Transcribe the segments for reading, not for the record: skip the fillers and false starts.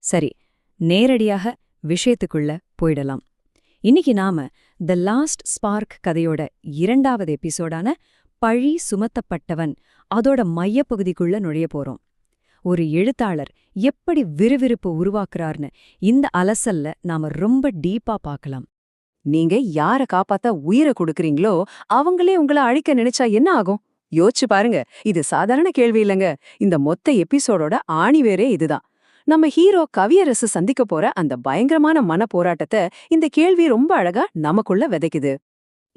சரி, நேரடியாக விஷயத்துக்குள்ள போயிடலாம். இன்னைக்கு நாம த லாஸ்ட் ஸ்பார்க் கதையோட 2வது எபிசோடான பழி சுமத்தப்பட்டவன் அதோட மையப்பகுதிக்குள்ள நுழைய போறோம். ஒரு எழுத்தாளர் எப்படி விறுவிறுப்பு உருவாக்குறார்னு இந்த அலசல்ல நாம ரொம்ப டீப்பா பார்க்கலாம். நீங்க யார காப்பாத்த உயிரை கொடுக்கறீங்களோ அவங்களே உங்களை அழிக்க நினைச்சா என்ன ஆகும்? யோசிச்சு பாருங்க. இது சாதாரண கேள்வி இல்லைங்க. இந்த மொத்த எபிசோடோட ஆணிவேரே இதுதான். நம்ம ஹீரோ கவியரசு சந்திக்க போற அந்த பயங்கரமான மன போராட்டத்தை இந்த கேள்வி ரொம்ப அழகா நமக்குள்ள விதைக்குது.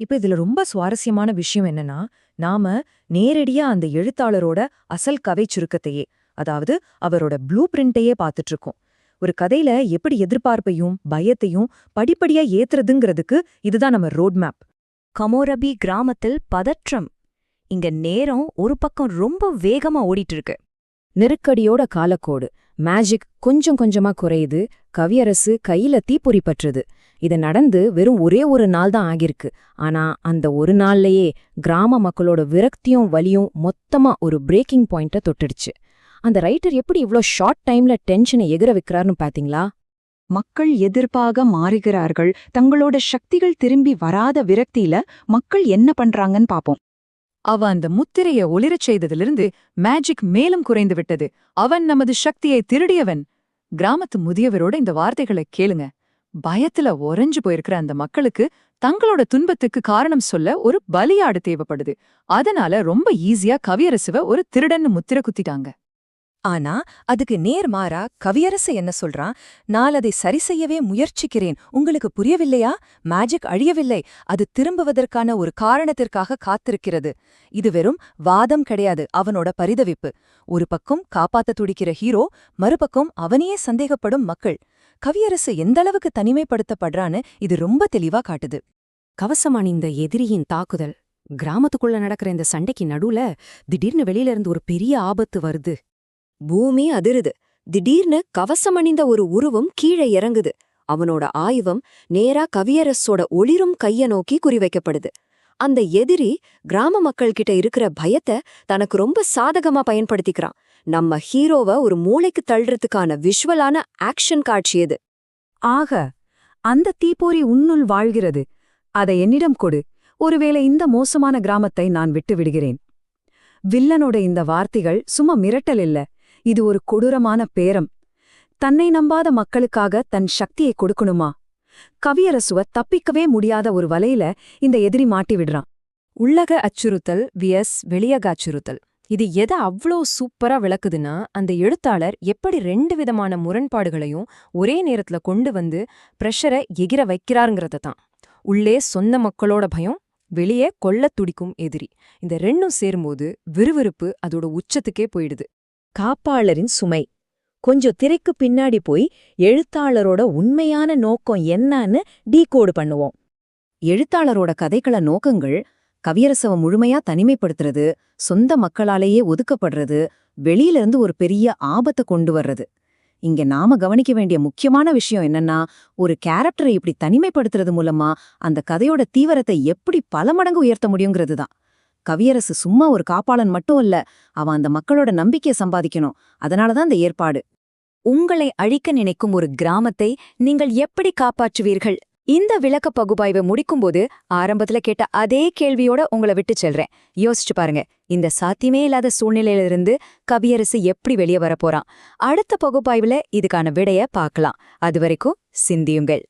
இப்ப இதுல ரொம்ப சுவாரஸ்யமான விஷயம் என்னன்னா, நாம நேரடியா அந்த எழுத்தாளரோட அசல் கதை சுருக்கத்தையே, அதாவது அவரோட ப்ளூ பிரிண்ட்டையே பார்த்துட்டு இருக்கோம். ஒரு கதையில எப்படி எதிர்பார்ப்பையும் பயத்தையும் படிப்படியா ஏத்துறதுங்கிறதுக்கு இதுதான் நம்ம ரோட் மேப். கமோரபி கிராமத்தில் பதற்றம். இங்க நேரம் ஒரு பக்கம் ரொம்ப வேகமா ஓடிட்டு இருக்கு. நெருக்கடியோட காலக்கோடு, மேஜிக் கொஞ்சம் கொஞ்சமா குறையுது. கவியரசு கையில தீப்பொறி பற்றுது. இது நடந்து வெறும் ஒரே ஒரு நாள் தான் ஆகிருக்கு. ஆனா அந்த ஒரு நாள்லயே கிராம மக்களோட விரக்தியும் வலியும் மொத்தமா ஒரு பிரேக்கிங் பாயிண்ட தொட்டுடுச்சு. அந்த ரைட்டர் எப்படி இவ்ளோ ஷார்ட் டைம்ல டென்ஷனை எகிர வைக்கிறார்னு பாத்தீங்களா? மக்கள் எதிர்ப்பாக மாறுகிறார்கள். தங்களோட சக்திகள் திரும்பி வராத விரக்தியில மக்கள் என்ன பண்றாங்கன்னு பாப்போம். அவ அந்த முத்திரைய ஒளிரச் செய்ததிலிருந்து மேஜிக் மேலும் குறைந்து விட்டது. அவன் நமது சக்தியை திருடியவன். கிராமத்து முதியவரோட இந்த வார்த்தைகளை கேளுங்க. பயத்துல உறைஞ்சு போயிருக்கிற அந்த மக்களுக்கு தங்களோட துன்பத்துக்கு காரணம் சொல்ல ஒரு பலியாடு தேவைப்படுது. அதனால ரொம்ப ஈஸியா கவியரசுவ ஒரு திருடன்னு முத்திரை குத்திட்டாங்க. ஆனா அதுக்கு நேர்மாறா கவியரசு என்ன சொல்றான்? நான் அதை சரி செய்யவே முயற்சிக்கிறேன். உங்களுக்கு புரியவில்லையா? மேஜிக் அழியவில்லை, அது திரும்புவதற்கான ஒரு காரணத்திற்காக காத்திருக்கிறது. இது வெறும் வாதம் கிடையாது, அவனோட பரிதவிப்பு. ஒரு பக்கம் காப்பாத்த துடிக்கிற ஹீரோ, மறுபக்கம் அவனையே சந்தேகப்படும் மக்கள். கவியரசு எந்தளவுக்கு தனிமைப்படுத்தப்படுறான்னு இது ரொம்ப தெளிவா காட்டுது. கவசமணிந்த எதிரியின் தாக்குதல். கிராமத்துக்குள்ள நடக்கிற இந்த சண்டைக்கு நடுவுல திடீர்னு வெளியில இருந்து ஒரு பெரிய ஆபத்து வருது. பூமி அதிருது. திடீர்னு கவசமணிந்த ஒரு உருவம் கீழே இறங்குது. அவனோட ஆயுதம் நேரா கவியரசோட ஒளிரும் கைய நோக்கி குறிவைக்கப்படுது. அந்த எதிரி கிராம மக்கள் கிட்ட இருக்கிற பயத்தை தனக்கு ரொம்ப சாதகமா பயன்படுத்திக்கிறான். நம்ம ஹீரோவை ஒரு மூளைக்கு தள்ளுறதுக்கான விஷுவலான ஆக்ஷன் காட்சி இது. ஆக, அந்த தீப்பொறி உன்னுள் வாழ்கிறது. அதை என்னிடம் கொடு. ஒருவேளை இந்த மோசமான கிராமத்தை நான் விட்டு விடுகிறேன். வில்லனோட இந்த வார்த்தைகள் சும்மா மிரட்டல் இல்ல. இது ஒரு கொடூரமான பேரம். தன்னை நம்பாத மக்களுக்காக தன் சக்தியை கொடுக்கணுமா? கவியரசுவ தப்பிக்கவே முடியாத ஒரு வலையில இந்த எதிரி மாட்டி விடுறான். உள்ளக அச்சுறுத்தல் வியஸ் வெளியக அச்சுறுத்தல். இது எதை அவ்ளோ சூப்பரா விளக்குதுன்னா, அந்த எழுத்தாளர் எப்படி 2 விதமான முரண்பாடுகளையும் ஒரே நேரத்துல கொண்டு வந்து பிரஷரை எகிர வைக்கிறாருங்கிறத தான். உள்ளே சொந்த மக்களோட பயம், வெளியே கொல்லத் துடிக்கும் எதிரி. இந்த 2ம் சேரும்போது விறுவிறுப்பு அதோட உச்சத்துக்கே போயிடுது. காப்பாளரின் சுமை. கொஞ்சம் திரைக்கு பின்னாடி போய் எழுத்தாளரோட உண்மையான நோக்கம் என்னன்னு டீகோடு பண்ணுவோம். எழுத்தாளரோட கதைக்கள நோக்கங்கள் கவியரசவ முழுமையா தனிமைப்படுத்துறது, சொந்த மக்களாலேயே ஒதுக்கப்படுறது, வெளியிலிருந்து ஒரு பெரிய ஆபத்தை கொண்டு வர்றது. இங்க நாம கவனிக்க வேண்டிய முக்கியமான விஷயம் என்னன்னா, ஒரு கேரக்டரை இப்படி தனிமைப்படுத்துறது மூலமா அந்த கதையோட தீவிரத்தை எப்படி பல மடங்கு உயர்த்த முடியுங்கிறது தான். கவியரசு சும்மா ஒரு காப்பாளன் மட்டும் இல்ல, அவன் அந்த மக்களோட நம்பிக்கையை சம்பாதிக்கணும். அதனாலதான் இந்த ஏற்பாடு. உங்களை அழிக்க நினைக்கும் ஒரு கிராமத்தை நீங்கள் எப்படி காப்பாற்றுவீர்கள்? இந்த விளக்க பகுப்பாய்வை முடிக்கும்போது ஆரம்பத்துல கேட்ட அதே கேள்வியோட உங்களை விட்டு செல்றேன். யோசிச்சு பாருங்க, இந்த சாத்தியமே இல்லாத சூழ்நிலையிலிருந்து கவியரசு எப்படி வெளியே வரப்போறான்? அடுத்த பகுப்பாய்வுல இதுக்கான விடைய பார்க்கலாம். அதுவரைக்கும் சிந்தியுங்கள்.